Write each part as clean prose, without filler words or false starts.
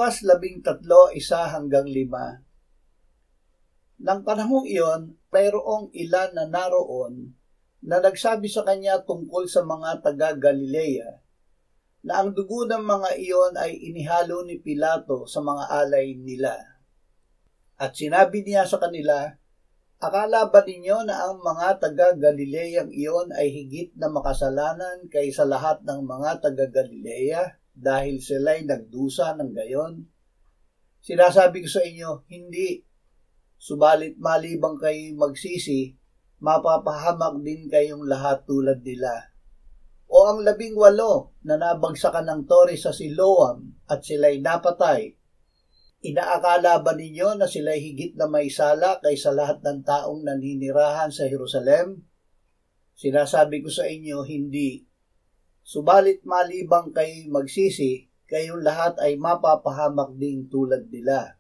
Lukas 13:1-5. Nang panahong iyon, mayroong ilan na naroon na nagsabi sa kanya tungkol sa mga taga-Galilea na ang dugo ng mga iyon ay inihalo ni Pilato sa mga alay nila. At sinabi niya sa kanila, akala ba ninyo na ang mga taga-Galileang iyon ay higit na makasalanan kaysa lahat ng mga taga-Galilea dahil sila'y nagdusa ng gayon? Sinasabi ko sa inyo, hindi. Subalit malibang kayo magsisi, mapapahamak din kayong lahat tulad nila. O ang 18 na nabagsakan ng tore sa Siloam at sila'y napatay, inaakala ba ninyo na sila'y higit na may sala kaysa lahat ng taong naninirahan sa Jerusalem? Sinasabi ko sa inyo, hindi. Subalit malibang kayo magsisi, kayong lahat ay mapapahamak ding tulad nila.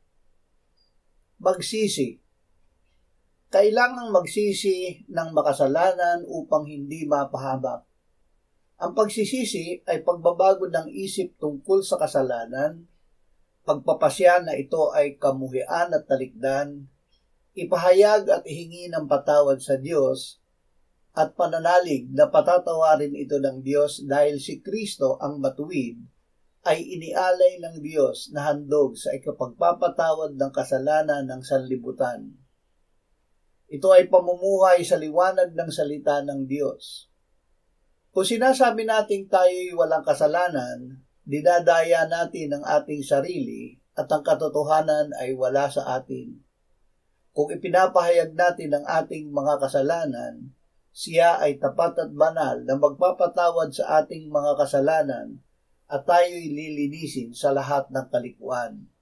Magsisi. Kailangang magsisi ng makasalanan upang hindi mapahamak. Ang pagsisisi ay pagbabago ng isip tungkol sa kasalanan, pagpapasya na ito ay kamuhian at talikdan, ipahayag at ihingi ng patawad sa Diyos, at pananalig na patatawarin ito ng Diyos dahil si Kristo ang matuwid ay inialay ng Diyos na handog sa ikapagpapatawad ng kasalanan ng sanlibutan. Ito ay pamumuhay sa liwanag ng salita ng Diyos. Kung sinasabi nating tayo'y walang kasalanan, dinadaya natin ang ating sarili at ang katotohanan ay wala sa atin. Kung ipinapahayag natin ang ating mga kasalanan, siya ay tapat at banal na magpapatawad sa ating mga kasalanan at tayo'y lilinisin sa lahat ng kalikuan.